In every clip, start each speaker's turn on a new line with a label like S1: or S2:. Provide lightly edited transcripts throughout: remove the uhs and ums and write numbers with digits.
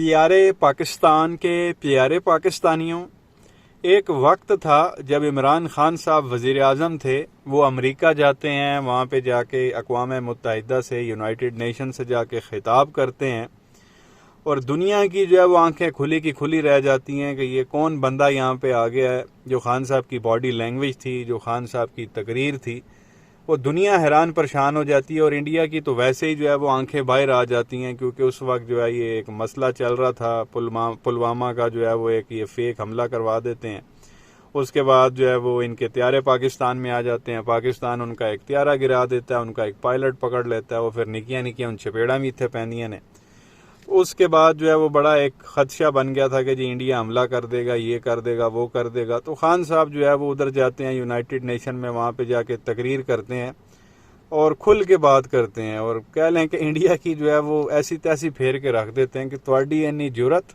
S1: प्यारे पाकिस्तान के प्यारे पाकिस्तानियों, एक वक्त था जब इमरान खान साहब वज़ीर आज़म थे। वो अमेरिका जाते हैं, वहाँ पे जाके अक़वाम मुत्तहिदा से, यूनाइटेड नेशन से जाके ख़िताब करते हैं और दुनिया की जो है वो आंखें खुली की खुली रह जाती हैं कि ये कौन बंदा यहाँ पे आ गया है। जो खान साहब की बॉडी लैंग्वेज थी, जो खान साहब की तकरीर थी, वो दुनिया हैरान परेशान हो जाती है। और इंडिया की तो वैसे ही जो है वो आंखें बाहर आ जाती हैं, क्योंकि उस वक्त जो है ये एक मसला चल रहा था पुलवामा का, जो है वो एक ये फेक हमला करवा देते हैं। उसके बाद जो है वो इनके त्यारे पाकिस्तान में आ जाते हैं, पाकिस्तान उनका एक त्यारा गिरा देता है, उनका एक पायलट पकड़ लेता है, वो फिर निकियां निकियां उन चपेड़ा में थे पैंदियां ने। उसके बाद जो है वो बड़ा एक खदशा बन गया था कि जी इंडिया हमला कर देगा, ये कर देगा, वो कर देगा। तो खान साहब जो है वो उधर जाते हैं यूनाइटेड नेशन में, वहाँ पे जाके तकरीर करते हैं और खुल के बात करते हैं और कह लें कि इंडिया की जो है वो ऐसी तैसी फेर के रख देते हैं कि तुहाडी इन्नी जुरत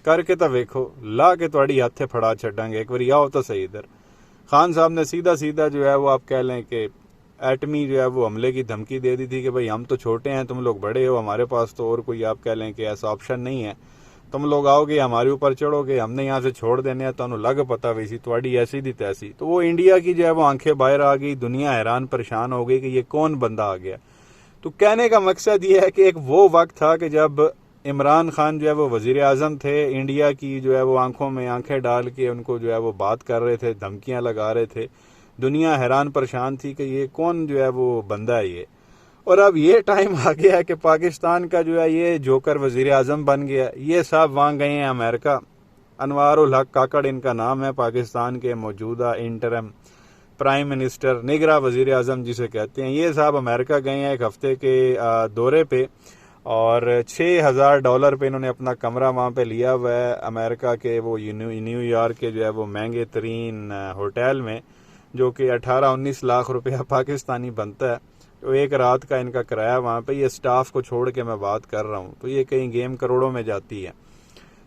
S1: करके तो वेखो, ला के तुहाडी हाथे फड़ा छड़ांगे, एक बार आओ तो सही इधर। खान साहब ने सीधा सीधा जो है वो आप कह लें कि एटमी जो है वो हमले की धमकी दे दी थी कि भाई हम तो छोटे हैं, तुम लोग बड़े हो, हमारे पास तो और कोई आप कह लें कि ऐसा ऑप्शन नहीं है, तुम लोग आओगे हमारे ऊपर चढ़ोगे, हमने यहाँ से छोड़ देने हैं, तो लग पता वैसी तुहाडी ऐसी दी तैसी। तो वो इंडिया की जो है वो आंखें बाहर आ गई, दुनिया हैरान परेशान हो गई कि ये कौन बंदा आ गया। तो कहने का मकसद ये है कि एक वो वक्त था कि जब इमरान खान जो है वो वजीर आज़म थे, इंडिया की जो है वो आंखों में आंखें डाल के उनको जो है वो बात कर रहे थे, धमकियां लगा रहे थे। दुनिया हैरान परेशान थी कि ये कौन जो है वो बंदा है ये। और अब ये टाइम आ गया है कि पाकिस्तान का जो है ये जोकर वजीर आज़म बन गया। ये साहब वहाँ गए हैं अमेरिका। अनवार उल हक काकड़ इनका नाम है, पाकिस्तान के मौजूदा इंटरम प्राइम मिनिस्टर, निगरा वजीर आज़म जिसे कहते हैं। ये साहब अमेरिका गए हैं एक हफ्ते के दौरे पे और $6,000 पे इन्होंने अपना कमरा वहाँ पे लिया हुआ है अमेरिका के वो न्यूयॉर्क के जो है वो महंगे तरीन होटल में, जो कि 18-19 लाख रुपया पाकिस्तानी बनता है। तो एक रात का इनका किराया वहाँ पे, ये स्टाफ को छोड़ के मैं बात कर रहा हूँ, तो ये कहीं गेम करोड़ों में जाती है।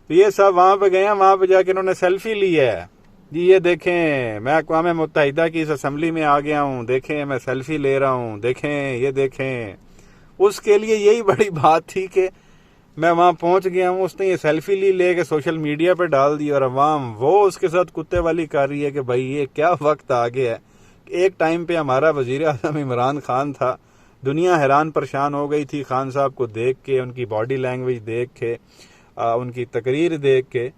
S1: तो ये सब वहाँ पे गए हैं, वहाँ पे जाके इन्होंने सेल्फी ली है जी। ये देखें, मैं अक़वाम मुत्तहिदा की इस असेंबली में आ गया हूँ, देखें मैं सेल्फी ले रहा हूँ, देखें ये देखें। उसके लिए यही बड़ी बात थी कि मैं वहाँ पहुँच गया हूँ। उसने ये सेल्फी ले के सोशल मीडिया पे डाल दी और अवाम वो उसके साथ कुत्ते वाली कर रही है कि भाई ये क्या वक्त आ गया है। एक टाइम पे हमारा वजीर आज़म इमरान खान था, दुनिया हैरान परेशान हो गई थी खान साहब को देख के, उनकी बॉडी लैंग्वेज देख के, उनकी तकरीर देख के।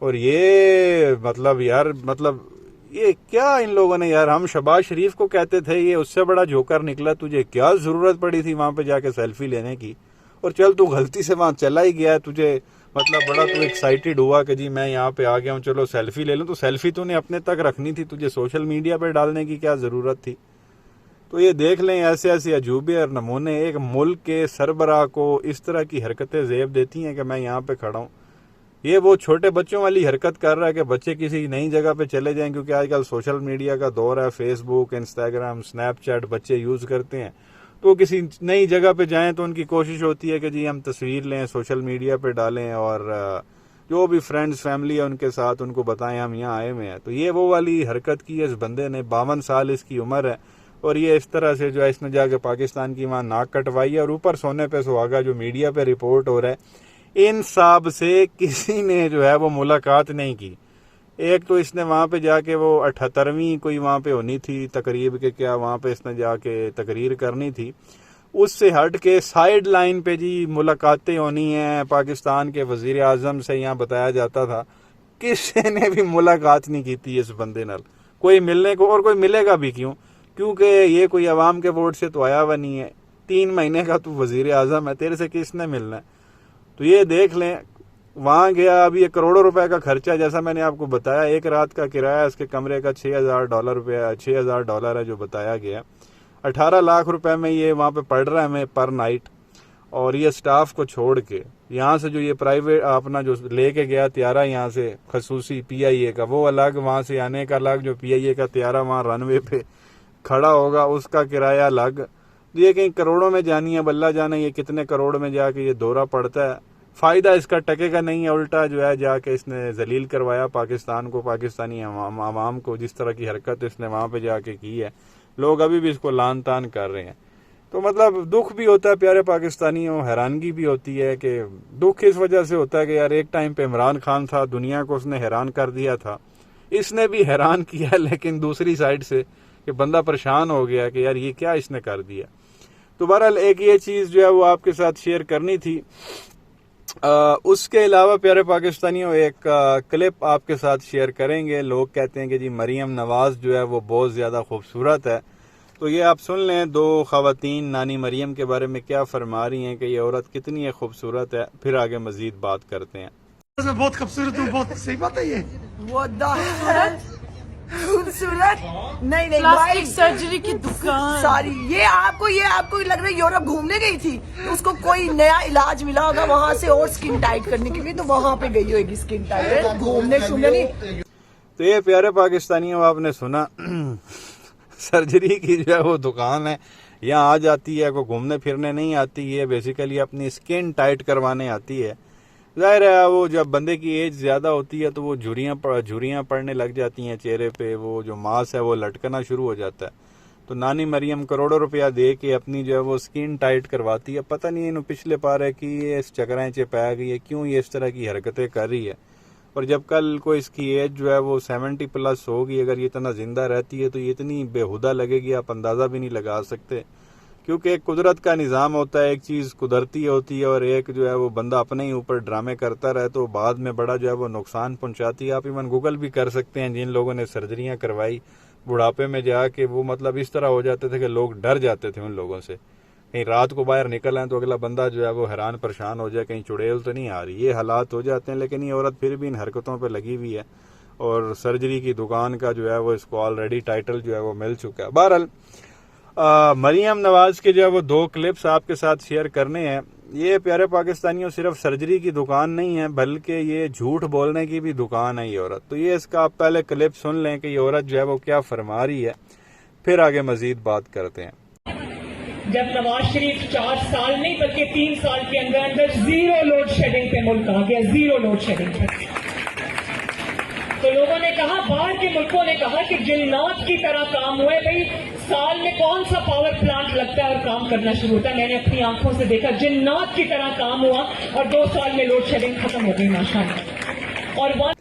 S1: और ये मतलब यार, मतलब ये क्या इन लोगों ने यार, हम शहबाज शरीफ को कहते थे ये उससे बड़ा जोकर निकला, तुझे क्या जरूरत पड़ी थी वहां पे जाके सेल्फी लेने की। और चल तू गलती से वहां चला ही गया, तुझे मतलब बड़ा तू एक्साइटेड हुआ कि जी मैं यहाँ पे आ गया हूँ, चलो सेल्फी ले लूँ। तो सेल्फी तूने अपने तक रखनी थी, तुझे सोशल मीडिया पे डालने की क्या जरूरत थी। तो ये देख लें, ऐसे ऐसे अजूबे और नमूने एक मुल्क के सरबराह को इस तरह की हरकतें ज़ेब देती हैं कि मैं यहाँ पे खड़ा हूँ। ये वो छोटे बच्चों वाली हरकत कर रहा है कि बच्चे किसी नई जगह पे चले जाएं, क्योंकि आजकल सोशल मीडिया का दौर है, फेसबुक, इंस्टाग्राम, स्नैपचैट बच्चे यूज़ करते हैं। तो किसी नई जगह पे जाएं तो उनकी कोशिश होती है कि जी हम तस्वीर लें, सोशल मीडिया पे डालें और जो भी फ्रेंड्स फैमिली है उनके साथ उनको बताएं हम यहाँ आए हुए हैं। तो ये वो वाली हरकत की है इस बंदे ने। 52 साल इसकी उम्र है और ये इस तरह से जो है इसने जाके पाकिस्तान की वहाँ नाक कटवाई है। और ऊपर सोने पे सुहागा, जो मीडिया पे रिपोर्ट हो रहा है, इन साहब से किसी ने जो है वो मुलाकात नहीं की। एक तो इसने वहाँ पे जाके वो 78वीं कोई वहाँ पे होनी थी तकरीब के, क्या वहाँ पे इसने जाके तकरीर करनी थी, उससे हट के साइड लाइन पे जी मुलाकातें होनी है पाकिस्तान के वजीर आज़म से, यहाँ बताया जाता था। किसी ने भी मुलाकात नहीं की थी इस बंदे नाल, कोई मिलने को, और कोई मिलेगा भी क्यों, क्योंकि ये कोई अवाम के वोट से तो आया हुआ नहीं है। 3 महीने का तू वजीर आज़म है, तेरे से किसने मिलना है। तो ये देख लें, वहाँ गया, अभी 1 करोड़ रुपए का खर्चा, जैसा मैंने आपको बताया। एक रात का किराया इसके कमरे का $6,000 है जो बताया गया। 18 लाख रुपए में ये वहाँ पे पड़ रहा है हमें पर नाइट। और ये स्टाफ को छोड़ के यहाँ से जो ये प्राइवेट अपना जो लेके गया त्यारा, यहाँ से खसूसी PIA का वो अलग, वहाँ से आने का अलग, जो PIA का त्यारा वहाँ रनवे पे खड़ा होगा उसका किराया अलग। ये कहीं करोड़ों में जानी है, बल्ला जाने ये कितने करोड़ में जाके ये दौरा पड़ता है। फ़ायदा इसका टकेगा नहीं है, उल्टा जो है जाके इसने जलील करवाया पाकिस्तान को, पाकिस्तानी आवाम को। जिस तरह की हरकत इसने वहाँ पे जाके की है, लोग अभी भी इसको लान तान कर रहे हैं। तो मतलब दुख भी होता है प्यारे पाकिस्तानियों, हैरानगी भी होती है कि दुख इस वजह से होता है कि यार एक टाइम पे इमरान खान था, दुनिया को उसने हैरान कर दिया था, इसने भी हैरान किया, लेकिन दूसरी साइड से कि बंदा परेशान हो गया कि यार ये क्या इसने कर दिया। तो बहरहाल एक ये चीज़ जो है वो आपके साथ शेयर करनी थी। उसके अलावा प्यारे पाकिस्तानियों एक क्लिप आपके साथ शेयर करेंगे। लोग कहते हैं कि जी मरीम नवाज जो है वो बहुत ज़्यादा खूबसूरत है, तो ये आप सुन लें। दो ख़वातीन नानी मरीम के बारे में क्या फरमा रही हैं कि ये औरत कितनी खूबसूरत है, फिर आगे मज़ीद बात करते हैं।
S2: मैं बहुत खूबसूरत हूँ, बहुत सही बात है ये।
S3: वो खूबसूरत नहीं नहीं
S4: प्लास्टिक सर्जरी की दुकान
S3: सारी ये आपको लग रहा है यूरोप घूमने गई थी, उसको कोई नया इलाज मिला होगा वहाँ से और स्किन टाइट करने के लिए, तो वहाँ पे गई होगी स्किन टाइट घूमने शूमने नहीं।
S1: तो ये प्यारे पाकिस्तानियों आपने सुना सर्जरी की जो है वो दुकान है, यहाँ आ जाती है, कोई घूमने फिरने नहीं आती है, बेसिकली अपनी स्किन टाइट करवाने आती है। जाहिर है वो जब बंदे की एज ज़्यादा होती है तो वो झुर्रियाँ पड़ने लग जाती हैं चेहरे पे, वो जो मांस है वो लटकना शुरू हो जाता है। तो नानी मरियम करोड़ों रुपया दे के अपनी जो है वो स्किन टाइट करवाती है। पता नहीं इन्होंने पिछले पार है कि ये इस चक्राएँ चपा गई है, क्यों ये इस तरह की हरकतें कर रही है। और जब कल को इसकी एज जो है वो 70+ होगी, अगर ये इतना ज़िंदा रहती है तो ये इतनी बेहुदा लगेगी आप अंदाज़ा भी नहीं लगा सकते। क्योंकि एक कुदरत का निज़ाम होता है, एक चीज़ कुदरती होती है और एक जो है वो बंदा अपने ही ऊपर ड्रामे करता रहे तो बाद में बड़ा जो है वो नुकसान पहुंचाती है। आप इवन गूगल भी कर सकते हैं, जिन लोगों ने सर्जरियां करवाई बुढ़ापे में जाके वो मतलब इस तरह हो जाते थे कि लोग डर जाते थे उन लोगों से। कहीं रात को बाहर निकल आए तो अगला बंदा जो है वो हैरान परेशान हो जाए, कहीं चुड़ैल तो नहीं आ रही, ये हालात हो जाते हैं। लेकिन ये औरत फिर भी इन हरकतों पर लगी हुई है और सर्जरी की दुकान का जो है वो इसको ऑलरेडी टाइटल जो है वो मिल चुका है। बहरहाल मरीम नवाज के जो है वो 2 क्लिप्स आपके साथ शेयर करने हैं। ये प्यारे पाकिस्तानियों सिर्फ सर्जरी की दुकान नहीं है, बल्कि ये झूठ बोलने की भी दुकान है ये औरत। तो ये इसका आप पहले क्लिप सुन लें कि ये औरत जो है वो क्या फरमा रही है, फिर आगे मजीद बात करते हैं।
S5: जब नवाज शरीफ 4 साल नहीं बल्कि 3 साल के अंदर अंदर 0 लोड शेडिंग पे मुल्क आ गया, 0 लोड शेडिंग पे, तो लोगों ने कहा, बाहर के मुल्कों ने कहा कि जिन्नात की तरह काम हुआ है। भाई साल में कौन सा पावर प्लांट लगता है और काम करना शुरू होता है? मैंने अपनी आंखों से देखा, जिन्नात की तरह काम हुआ और 2 साल में लोड शेडिंग खत्म हो गई माशाअल्लाह। और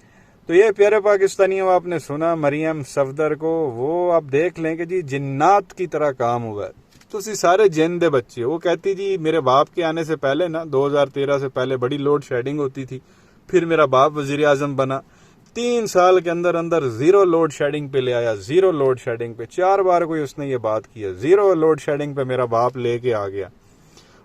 S1: तो ये प्यारे पाकिस्तानियों आपने सुना मरियम सफदर को, वो आप देख लें कि जी जिन्नात की तरह काम हुआ है। तो उसी सारे जिन दे बच्चे, वो कहती जी मेरे बाप के आने से पहले ना 2013 से पहले बड़ी लोड शेडिंग होती थी, फिर मेरा बाप वजीर आजम बना, 3 साल के अंदर अंदर 0 लोड शेडिंग पे ले आया, 0 लोड शेडिंग पे। 4 बार कोई उसने ये बात की, 0 लोड शेडिंग पे मेरा बाप लेके आ गया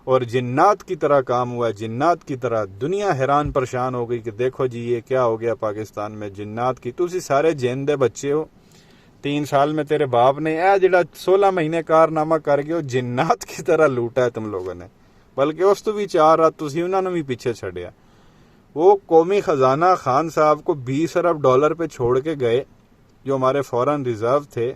S1: और जिन्नात की तरह काम हुआ, जिन्नात की तरह। दुनिया हैरान परेशान हो गई कि देखो जी ये क्या हो गया पाकिस्तान में, जिन्नात की। तुसी सारे जिन दे बच्चे हो, 3 साल में तेरे बाप ने यह जड़ा 16 महीने कारनामा कर गए जिन्नात की तरह लूटा है तुम लोगों ने, बल्कि उस तो भी 4 रात तुसी उन्होंने भी पीछे छड़िया। वो कौमी खजाना खान साहब को 20 अरब डॉलर पे छोड़ के गए जो हमारे फॉरेन रिजर्व थे,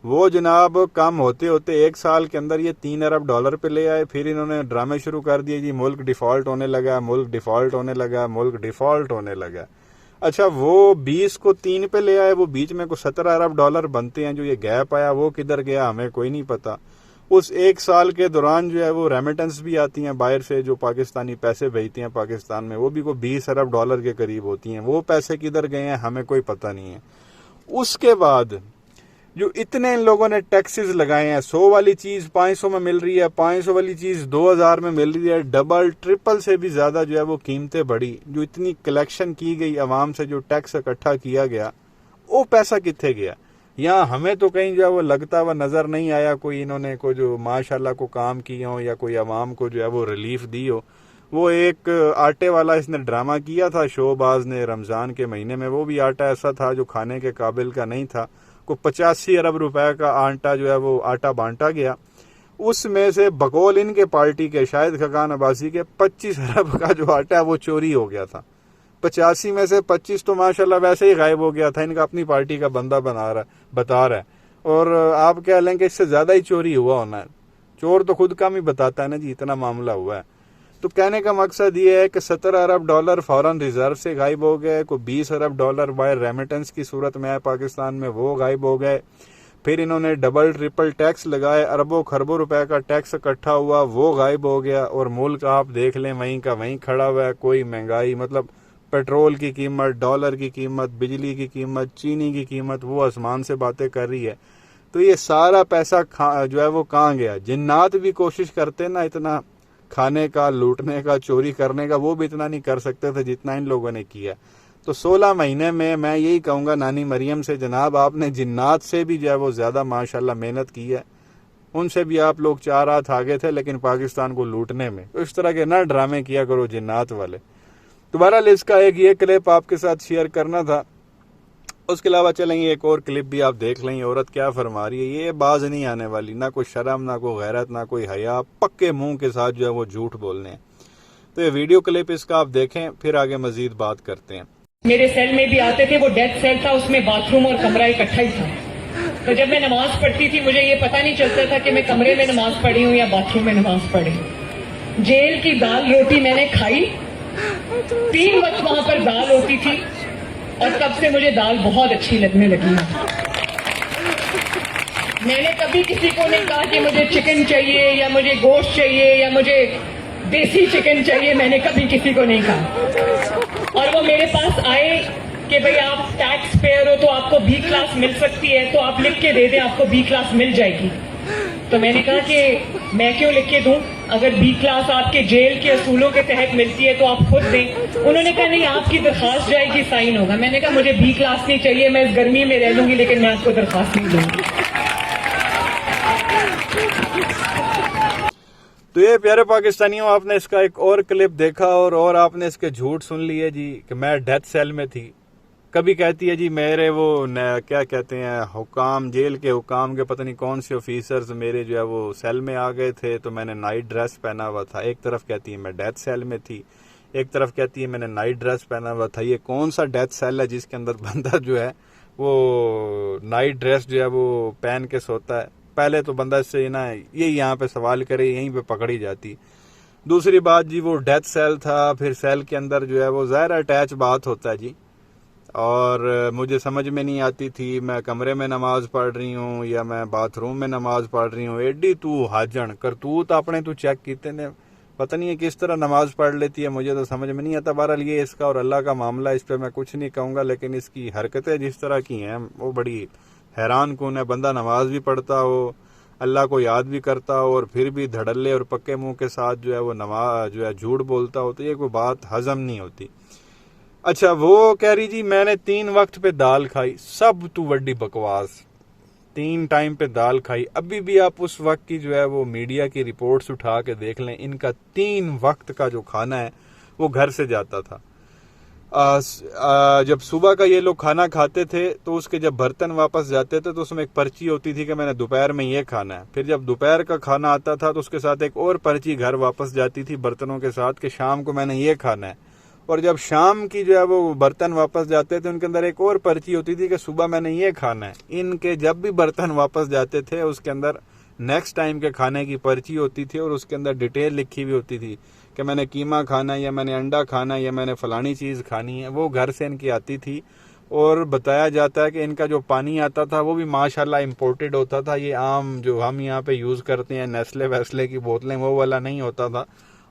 S1: वो जनाब कम होते होते 1 साल के अंदर ये 3 अरब डॉलर पे ले आए। फिर इन्होंने ड्रामे शुरू कर दिए जी मुल्क डिफॉल्ट होने लगा, मुल्क डिफॉल्ट होने लगा, मुल्क डिफॉल्ट होने लगा। अच्छा वो 20 को 3 पे ले आए, वो बीच में को 17 अरब डॉलर बनते हैं, जो ये गैप आया वो किधर गया हमें कोई नहीं पता। उस 1 साल के दौरान जो है वो रेमिटेंस भी आती हैं बाहर से, जो पाकिस्तानी पैसे भेजते हैं पाकिस्तान में, वो भी को 20 अरब डॉलर के करीब होती हैं। वो पैसे किधर गए हैं हमें कोई पता नहीं है। उसके बाद जो इतने इन लोगों ने टैक्सेस लगाए हैं, 100 वाली चीज़ 500 में मिल रही है, 500 वाली चीज़ 2000 में मिल रही है, डबल ट्रिपल से भी ज़्यादा जो है वो कीमतें बढ़ी। जो इतनी कलेक्शन की गई आवाम से, जो टैक्स इकट्ठा किया गया, वो पैसा कितने गया? यहाँ हमें तो कहीं जो है वो लगता हुआ नज़र नहीं आया कोई इन्होंने को जो माशाल्लाह को काम किए हो या कोई आवाम को जो है वो रिलीफ दी हो। वो एक आटे वाला इसने ड्रामा किया था शोबाज ने रमज़ान के महीने में, वो भी आटा ऐसा था जो खाने के काबिल का नहीं था। को 85 अरब रुपए का आटा जो है वो आटा बांटा गया, उसमें से बकौल इनके पार्टी के शायद खकान अब्बासी के 25 अरब का जो आटा है वो चोरी हो गया था। 85 में से 25 तो माशाल्लाह वैसे ही गायब हो गया था, इनका अपनी पार्टी का बंदा बता रहा है। और आप कह लें कि इससे ज़्यादा ही चोरी हुआ होना है। चोर तो खुद काम ही बताता है ना जी, इतना मामला हुआ है। तो कहने का मकसद ये है कि 17 अरब डॉलर फॉरेन रिजर्व से गायब हो गए, को 20 अरब डॉलर बाय रेमिटेंस की सूरत में है पाकिस्तान में, वो गायब हो गए। फिर इन्होंने डबल ट्रिपल टैक्स लगाए, अरबों खरबों रुपए का टैक्स इकट्ठा हुआ, वो गायब हो गया और मुल्क आप देख लें वहीं का वहीं खड़ा हुआ है। कोई महंगाई, मतलब पेट्रोल की कीमत, डॉलर की कीमत, बिजली की कीमत, चीनी की कीमत वो आसमान से बातें कर रही है। तो ये सारा पैसा जो है वो कहाँ गया? जिन्नात भी कोशिश करते ना इतना खाने का, लूटने का, चोरी करने का, वो भी इतना नहीं कर सकते थे जितना इन लोगों ने किया। तो 16 महीने में मैं यही कहूँगा नानी मरियम से, जनाब आपने जिन्नात से भी जो है वो ज़्यादा माशाल्लाह मेहनत की है। उनसे भी आप लोग 4 हाथ आगे थे लेकिन पाकिस्तान को लूटने में। तो इस तरह के ना ड्रामे किया करो जिन्नात वाले। दोबारा इसका एक ये क्लिप आपके साथ शेयर करना था। उसके अलावा चलेंगे एक और क्लिप भी आप देख लें, औरत क्या फरमा रही है। ये बाज नहीं आने वाली, ना कोई शर्म, ना कोई गैरत, ना कोई हया, पक्के मुंह के साथ जो है वो झूठ बोलने हैं। तो ये वीडियो क्लिप इसका आप देखें, फिर आगे मजीद बात करते हैं।
S5: मेरे सेल में भी आते थे, वो डेथ सेल था, उसमें बाथरूम और कमरा इकट्ठा ही था। तो जब मैं नमाज पढ़ती थी मुझे ये पता नहीं चलता था कि मैं कमरे में नमाज पढ़ी हूँ या बाथरूम में नमाज पढ़ी हूँ। जेल की दाल रोटी मैंने खाई, 3 वक्त वहां पर दाल होती थी और तब से मुझे दाल बहुत अच्छी लगने लगी है। मैंने कभी किसी को नहीं कहा कि मुझे चिकन चाहिए या मुझे गोश्त चाहिए या मुझे देसी चिकन चाहिए, मैंने कभी किसी को नहीं कहा। और वो मेरे पास आए कि भाई आप टैक्स पेयर हो तो आपको बी क्लास मिल सकती है, तो आप लिख के दे दें, आपको बी क्लास मिल जाएगी। तो मैंने कहा कि मैं क्यों लिख के दूं, अगर बी क्लास आपके जेल के असूलों के तहत मिलती है तो आप खुद दें। उन्होंने कहा नहीं, आपकी दरखास्त जाएगी, साइन होगा। मैंने कहा मुझे बी क्लास नहीं चाहिए, मैं इस गर्मी में रह लूंगी लेकिन मैं आपको दरखास्त नहीं दूंगी।
S1: तो ये प्यारे पाकिस्तानियों, आपने इसका एक और क्लिप देखा और आपने इसके झूठ सुन लिए जी कि मैं डेथ सेल में थी। कभी कहती है जी मेरे वो क्या कहते हैं हुकाम, जेल के हुकाम के पता नहीं कौन से ऑफिसर्स मेरे जो है वो सेल में आ गए थे तो मैंने नाइट ड्रेस पहना हुआ था। एक तरफ कहती है मैं डेथ सेल में थी, एक तरफ कहती है मैंने नाइट ड्रेस पहना हुआ था। ये कौन सा डेथ सेल है जिसके अंदर बंदा जो है वो नाइट ड्रेस जो है वो पहन के सोता है? पहले तो बंदा इससे ना ये यहाँ पे सवाल करे, यहीं पे पकड़ी जाती। दूसरी बात जी, वो डेथ सेल था, फिर सेल के अंदर जो है वो ज़ाहिर अटैच बात होता है जी। और मुझे समझ में नहीं आती थी मैं कमरे में नमाज पढ़ रही हूँ या मैं बाथरूम में नमाज पढ़ रही हूँ। एडी तू हाजन करतूत अपने तू चेक कीते ने, पता नहीं है किस तरह नमाज पढ़ लेती है, मुझे तो समझ में नहीं आता। बहरहाल ये इसका और अल्लाह का मामला, इस पर मैं कुछ नहीं कहूँगा, लेकिन इसकी हरकतें जिस तरह की हैं वो बड़ी हैरान कौन है। बंदा नमाज भी पढ़ता हो, अल्लाह को याद भी करता हो और फिर भी धड़ल्ले और पक्के मुंह के साथ जो है वो नमाज जो है झूठ बोलता हो, तो ये कोई बात हजम नहीं होती। अच्छा, वो कह रही जी मैंने 3 वक्त पे दाल खाई। सब तू वड्डी बकवास, 3 टाइम पे दाल खाई। अभी भी आप उस वक्त की जो है वो मीडिया की रिपोर्ट्स उठा के देख लें, इनका 3 वक्त का जो खाना है वो घर से जाता था। जब सुबह का ये लोग खाना खाते थे तो उसके जब बर्तन वापस जाते थे तो उसमें एक पर्ची होती थी कि मैंने दोपहर में ये खाना है। फिर जब दोपहर का खाना आता था तो उसके साथ एक और पर्ची घर वापस जाती थी बर्तनों के साथ कि शाम को मैंने ये खाना है। और जब शाम की जो है वो बर्तन वापस जाते थे उनके अंदर एक और पर्ची होती थी कि सुबह मैंने ये खाना है। इनके जब भी बर्तन वापस जाते थे उसके अंदर नेक्स्ट टाइम के खाने की पर्ची होती थी और उसके अंदर डिटेल लिखी हुई होती थी कि मैंने कीमा खाना है या मैंने अंडा खाना है या मैंने फलानी चीज़ खानी है। वो घर से इनकी आती थी और बताया जाता है कि इनका जो पानी आता था वो भी माशाल्लाह इम्पोर्टेड होता था। ये आम जो हम यहाँ पे यूज़ करते हैं नेस्ले वेस्ले की बोतलें, वो वाला नहीं होता था।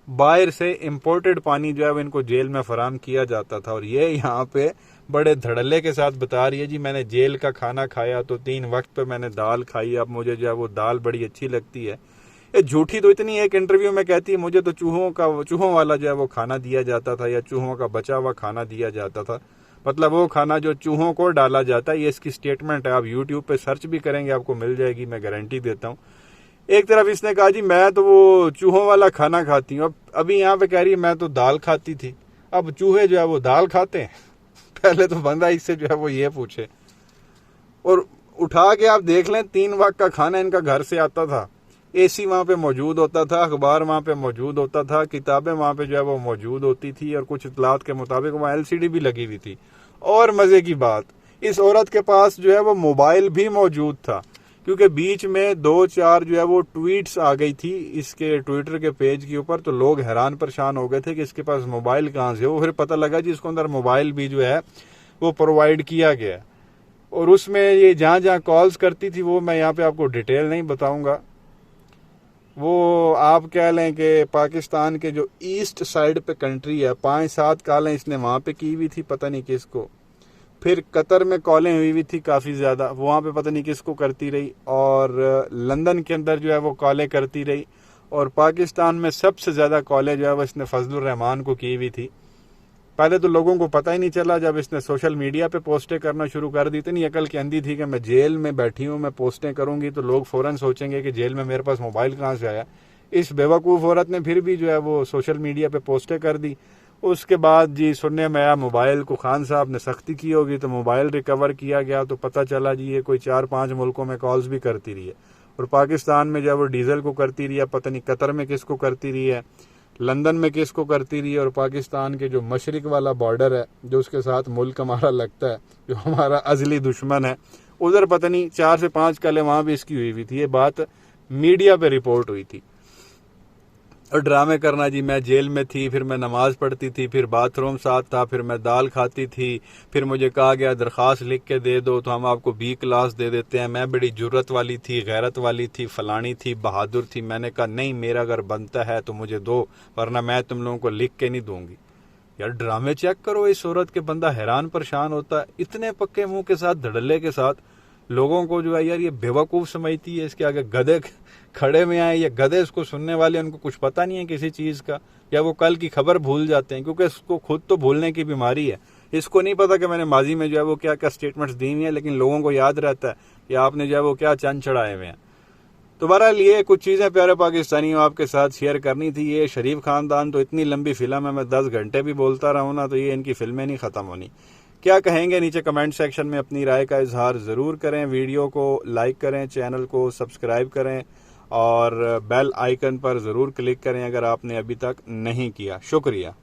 S1: बाहर से इम्पोर्टेड पानी जो है वो इनको जेल में फराम किया जाता था। और ये यहाँ पे बड़े धड़ल्ले के साथ बता रही है जी मैंने जेल का खाना खाया तो 3 वक्त पे मैंने दाल खाई, अब मुझे जो है वो दाल बड़ी अच्छी लगती है। ये झूठी तो इतनी, एक इंटरव्यू में कहती है मुझे तो चूहों वाला जो है वो खाना दिया जाता था या चूहों का बचा हुआ खाना दिया जाता था। मतलब वो खाना जो चूहों को डाला जाता है, ये इसकी स्टेटमेंट है। आप यूट्यूब पे सर्च भी करेंगे आपको मिल जाएगी, मैं गारंटी देता हूँ। एक तरफ इसने कहा जी मैं तो वो चूहों वाला खाना खाती हूँ, अब अभी यहाँ पे कह रही है मैं तो दाल खाती थी। अब चूहे जो है वो दाल खाते हैं? पहले तो बंदा इससे जो है वो ये पूछे। और उठा के आप देख लें 3 वक्त का खाना इनका घर से आता था। एसी वहाँ पे मौजूद होता था, अखबार वहाँ पे मौजूद होता था, किताबें वहाँ पे जो है वो मौजूद होती थी और कुछ इतलात के मुताबिक वहाँ LCD भी लगी हुई थी। और मज़े की बात, इस औरत के पास जो है वो मोबाइल भी मौजूद था, क्योंकि बीच में 2-4 जो है वो ट्वीट्स आ गई थी इसके ट्विटर के पेज के ऊपर। तो लोग हैरान परेशान हो गए थे कि इसके पास मोबाइल कहाँ से हो। फिर पता लगा जी इसके अंदर मोबाइल भी जो है वो प्रोवाइड किया गया। और उसमें ये जहाँ जहाँ कॉल्स करती थी वो मैं यहाँ पे आपको डिटेल नहीं बताऊंगा। वो आप कह लें कि पाकिस्तान के जो ईस्ट साइड पे कंट्री है, 5-7 कॉलें इसने वहाँ पे की हुई थी, पता नहीं किसको। फिर कतर में कॉलें हुई थी काफ़ी ज़्यादा, वहाँ पे पता नहीं किसको करती रही। और लंदन के अंदर जो है वो कॉलें करती रही। और पाकिस्तान में सबसे ज़्यादा कॉलें जो है वो इसने फजलुर रहमान को की हुई थी। पहले तो लोगों को पता ही नहीं चला, जब इसने सोशल मीडिया पे पोस्टें करना शुरू कर दी। इतनी अकल की अंधी थी कि मैं जेल में बैठी हूँ, मैं पोस्टें करूँगी तो लोग फ़ौरन सोचेंगे कि जेल में मेरे पास मोबाइल कहाँ से आया। इस बेवकूफ़ औरत ने फिर भी जो है वो सोशल मीडिया पे पोस्टें कर दी। उसके बाद जी सुनने में आया मोबाइल को खान साहब ने सख्ती की होगी, तो मोबाइल रिकवर किया गया तो पता चला जी ये कोई 4-5 मुल्कों में कॉल्स भी करती रही है। और पाकिस्तान में जो है वो डीजल को करती रही है, पता नहीं कतर में किसको करती रही है, लंदन में किसको करती रही है। और पाकिस्तान के जो मशरिक वाला बॉर्डर है, जो उसके साथ मुल्क हमारा लगता है, जो हमारा अजली दुश्मन है, उधर पता नहीं 4 से 5 कलें वहाँ भी इसकी हुई थी। ये बात मीडिया पे रिपोर्ट हुई थी। और ड्रामे करना जी, मैं जेल में थी, फिर मैं नमाज पढ़ती थी, फिर बाथरूम साथ था, फिर मैं दाल खाती थी, फिर मुझे कहा गया दरख्वास्त लिख के दे दो तो हम आपको B क्लास दे देते हैं। मैं बड़ी जुर्रत वाली थी, गैरत वाली थी, फलानी थी, बहादुर थी। मैंने कहा नहीं, मेरा अगर बनता है तो मुझे दो, वरना मैं तुम लोगों को लिख के नहीं दूंगी। यार ड्रामे चेक करो इस औरत के, बंदा हैरान परेशान होता है। इतने पक्के मुंह के साथ, धड़ल्ले के साथ लोगों को जो है यार ये बेवकूफ़ समझती है। इसके आगे गधे खड़े में आए, या गधे इसको सुनने वाले, उनको कुछ पता नहीं है किसी चीज़ का, या वो कल की खबर भूल जाते हैं, क्योंकि इसको खुद तो भूलने की बीमारी है। इसको नहीं पता कि मैंने माजी में जो है वो क्या क्या स्टेटमेंट्स दी हुई हैं, लेकिन लोगों को याद रहता है कि आपने जो है वो क्या चंद चढ़ाए हुए हैं। तो बहरहाल ये कुछ चीज़ें प्यारे पाकिस्तानियों आपके साथ शेयर करनी थी। ये शरीफ खानदान तो इतनी लंबी फिल्म है, मैं 10 घंटे भी बोलता रहूँ ना तो ये इनकी फिल्में नहीं ख़त्म होनी। क्या कहेंगे नीचे कमेंट सेक्शन में अपनी राय का इजहार ज़रूर करें। वीडियो को लाइक करें, चैनल को सब्सक्राइब करें और बेल आइकन पर ज़रूर क्लिक करें अगर आपने अभी तक नहीं किया। शुक्रिया।